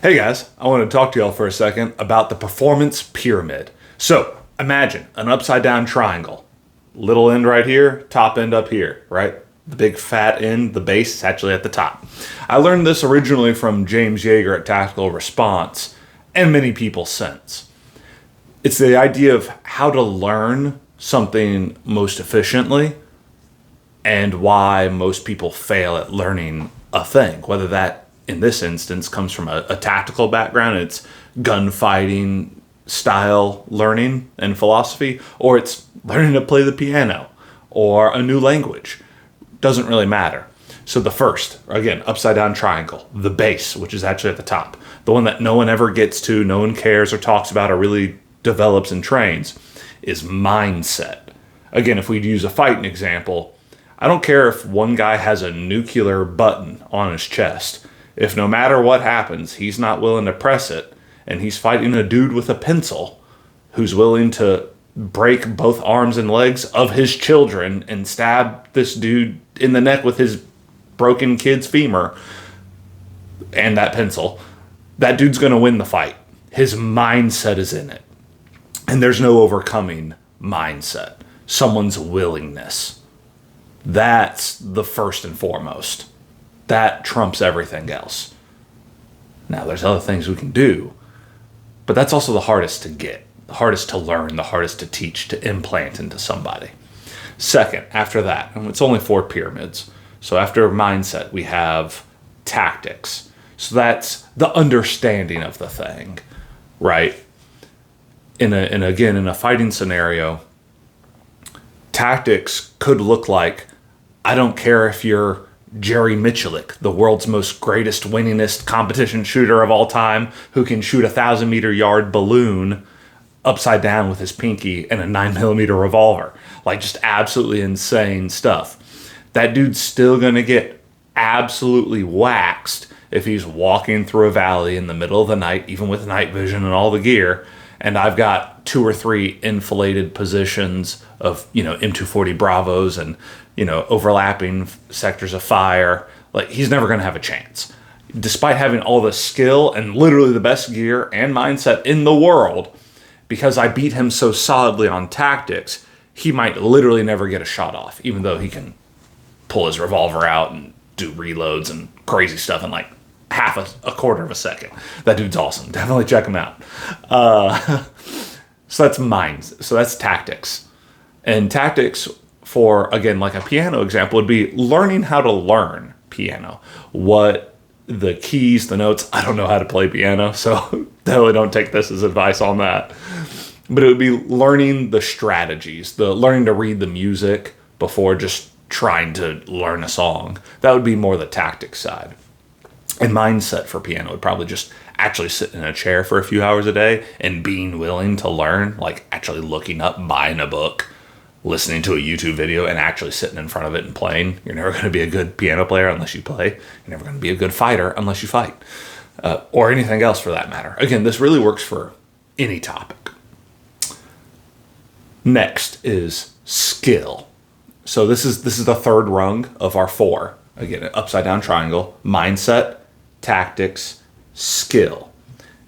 Hey guys, I want to talk to y'all for a second about the performance pyramid. So, imagine an upside down triangle. Little end right here, top end up here, right? The big fat end, the base is actually at the top. I learned this originally from James Yeager at Tactical Response, and many people since. It's the idea of how to learn something most efficiently and why most people fail at learning a thing, whether that in this instance comes from a tactical background, it's gunfighting style learning and philosophy, or it's learning to play the piano or a new language. Doesn't really matter. So the first, again, upside down triangle, the base, which is actually at the top, the one that no one ever gets to, no one cares or talks about or really develops and trains, is mindset. Again, if we'd use a fighting example, I don't care if one guy has a nuclear button on his chest. If no matter what happens, he's not willing to press it, and he's fighting a dude with a pencil who's willing to break both arms and legs of his children and stab this dude in the neck with his broken kid's femur and that pencil, that dude's going to win the fight. His mindset is in it. And there's no overcoming mindset. Someone's willingness. That's the first and foremost. That trumps everything else. Now, there's other things we can do, but that's also the hardest to get, the hardest to learn, the hardest to teach, to implant into somebody. Second, after that, and it's only 4 pyramids. So after mindset, we have tactics. So that's the understanding of the thing, right? In a fighting scenario, tactics could look like, I don't care if you're Jerry Miculek, the world's most greatest, winningest competition shooter of all time, who can shoot 1,000-meter yard balloon upside down with his pinky and a 9mm revolver. Like, just absolutely insane stuff. That dude's still going to get absolutely waxed if he's walking through a valley in the middle of the night, even with night vision and all the gear, and I've got 2 or 3 inflated positions of, M240 Bravos and, overlapping sectors of fire. Like, he's never going to have a chance. Despite having all the skill and literally the best gear and mindset in the world, because I beat him so solidly on tactics, he might literally never get a shot off, even though he can pull his revolver out and do reloads and crazy stuff in like a quarter of a second. That dude's awesome. Definitely check him out. So that's mind. So that's tactics. And tactics for, again, like a piano example, would be learning how to learn piano. What the keys, the notes. I don't know how to play piano, so definitely don't take this as advice on that. But it would be learning the strategies, the learning to read the music before just trying to learn a song. That would be more the tactics side. And mindset for piano would probably just actually sit in a chair for a few hours a day and being willing to learn, like actually looking up, buying a book, listening to a YouTube video, and actually sitting in front of it and playing. You're never going to be a good piano player unless you play. You're never going to be a good fighter unless you fight. Or anything else for that matter. Again, this really works for any topic. Next is skill. So this is the third rung of our 4. Again, an upside down triangle. Mindset, tactics, skill.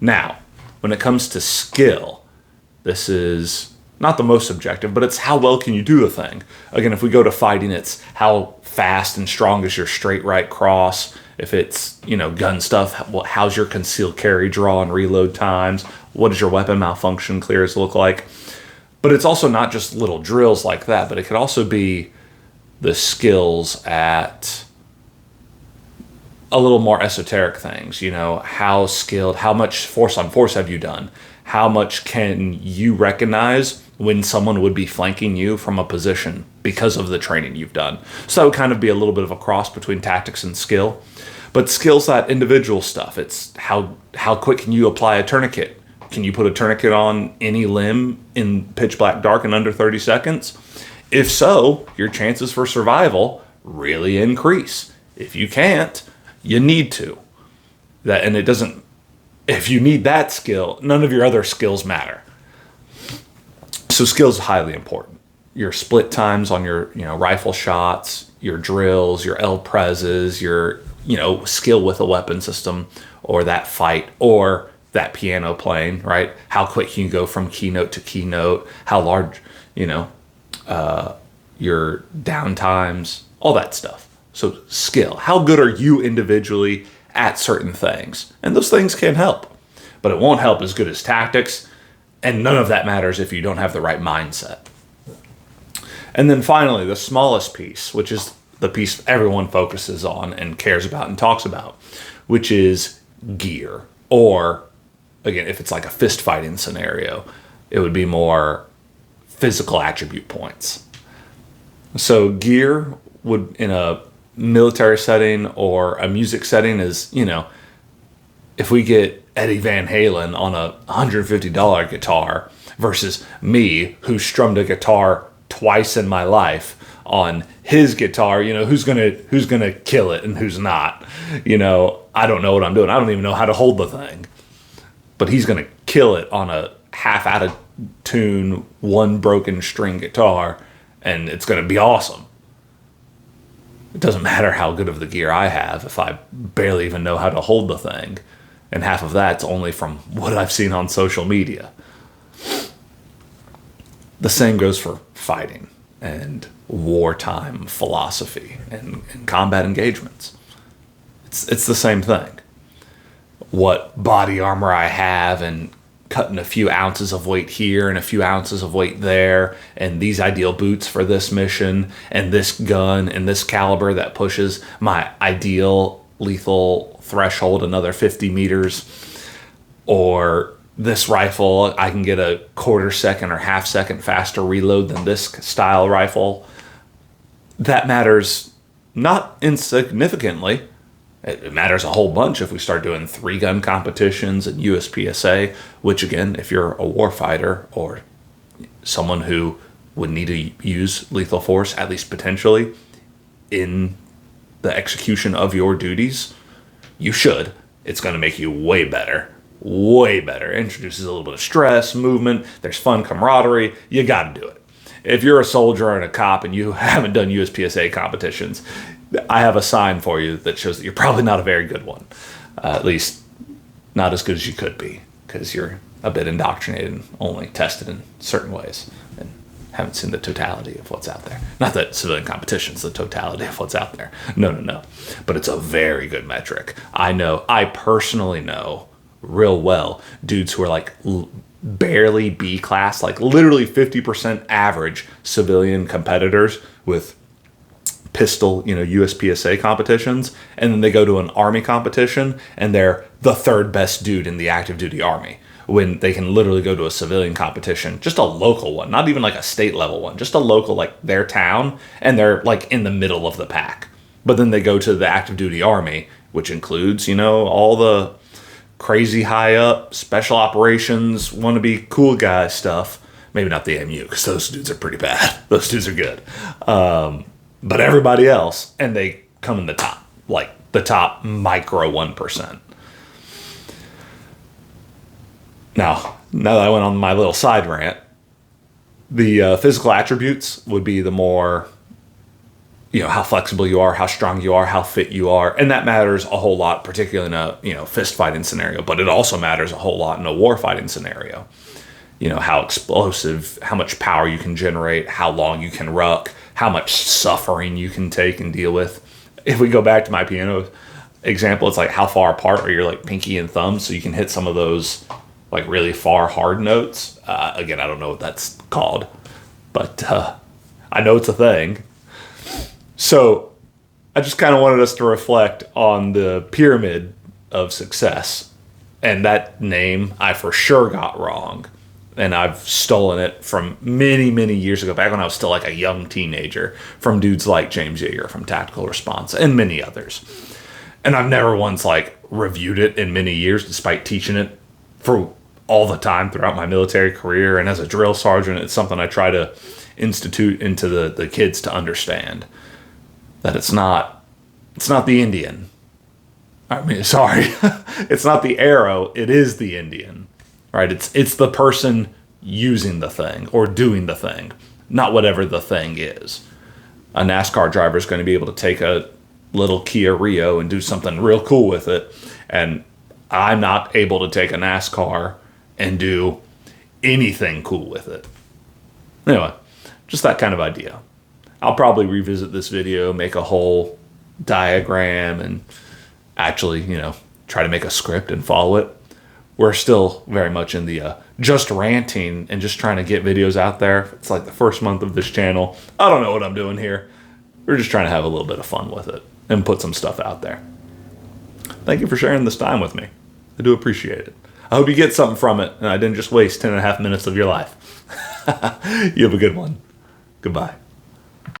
Now, when it comes to skill, this is not the most subjective, but it's how well can you do a thing. Again, if we go to fighting, it's how fast and strong is your straight right cross. If it's, gun stuff, how's your concealed carry draw and reload times? What does your weapon malfunction clears look like? But it's also not just little drills like that, but it could also be the skills at a little more esoteric things. How skilled, how much force on force have you done? How much can you recognize when someone would be flanking you from a position because of the training you've done? So that would kind of be a little bit of a cross between tactics and skill. But skill's that individual stuff. It's how quick can you apply a tourniquet? Can you put a tourniquet on any limb in pitch black dark in under 30 seconds? If so, your chances for survival really increase. If you can't, you need to. If you need that skill, none of your other skills matter. So skills are highly important. Your split times on your, rifle shots, your drills, your L-prezes, your, skill with a weapon system, or that fight or that piano playing, right? How quick can you go from keynote to keynote? How large, your downtimes, all that stuff. So skill. How good are you individually at certain things? And those things can help, but it won't help as good as tactics. And none of that matters if you don't have the right mindset. And then finally, the smallest piece, which is the piece everyone focuses on and cares about and talks about, which is gear. Or, again, if it's like a fist fighting scenario, it would be more physical attribute points. So gear would, in a military setting or a music setting, is, if we get Eddie Van Halen on a $150 guitar versus me, who strummed a guitar twice in my life on his guitar, who's gonna kill it and who's not. I don't know what I'm doing. I don't even know how to hold the thing. But he's gonna kill it on a half out of tune, one broken string guitar, and it's gonna be awesome. It doesn't matter how good of the gear I have if I barely even know how to hold the thing. And half of that's only from what I've seen on social media. The same goes for fighting and wartime philosophy and combat engagements. It's the same thing. What body armor I have and cutting a few ounces of weight here and a few ounces of weight there, and these ideal boots for this mission, and this gun and this caliber that pushes my ideal lethal threshold another 50 meters, or this rifle, I can get a quarter second or half second faster reload than this style rifle. That matters not insignificantly. It matters a whole bunch if we start doing 3-gun competitions and USPSA, which again, if you're a warfighter or someone who would need to use lethal force, at least potentially, in the execution of your duties, you should. It's going to make you way better. Way better. It introduces a little bit of stress, movement. There's fun camaraderie. You got to do it. If you're a soldier and a cop and you haven't done USPSA competitions, I have a sign for you that shows that you're probably not a very good one. At least not as good as you could be, because you're a bit indoctrinated and only tested in certain ways and haven't seen the totality of what's out there. Not that civilian competition's the totality of what's out there. No. But it's a very good metric. I personally know real well dudes who are like barely B class, like literally 50% average civilian competitors with pistol, USPSA competitions, and then they go to an Army competition and they're the third best dude in the active duty Army, when they can literally go to a civilian competition, just a local one, not even like a state level one, just a local, like their town, and they're like in the middle of the pack. But then they go to the active duty Army, which includes, all the crazy high up special operations, wannabe cool guy stuff. Maybe not the MU, because those dudes are pretty bad. Those dudes are good. But everybody else, and they come in the top, like the top micro 1%. Now that I went on my little side rant, the physical attributes would be the more, how flexible you are, how strong you are, how fit you are. And that matters a whole lot, particularly in a, fist fighting scenario, but it also matters a whole lot in a war fighting scenario. How explosive, how much power you can generate, how long you can ruck, how much suffering you can take and deal with. If we go back to my piano example, it's like how far apart are your like pinky and thumb, so you can hit some of those like really far hard notes. Again, I don't know what that's called, but I know it's a thing. So I just kind of wanted us to reflect on the pyramid of success. And that name I for sure got wrong. And I've stolen it from many, many years ago, back when I was still like a young teenager, from dudes like James Yeager from Tactical Response and many others. And I've never once like reviewed it in many years, despite teaching it for all the time throughout my military career. And as a drill sergeant, it's something I try to institute into the kids to understand. That it's not the Indian. It's not the arrow, it is the Indian. Right? It's the person using the thing or doing the thing, not whatever the thing is. A NASCAR driver is going to be able to take a little Kia Rio and do something real cool with it. And I'm not able to take a NASCAR and do anything cool with it. Anyway, just that kind of idea. I'll probably revisit this video, make a whole diagram, and actually, try to make a script and follow it. We're still very much in the just ranting and just trying to get videos out there. It's like the first month of this channel. I don't know what I'm doing here. We're just trying to have a little bit of fun with it and put some stuff out there. Thank you for sharing this time with me. I do appreciate it. I hope you get something from it and I didn't just waste 10 and a half minutes of your life. You have a good one. Goodbye.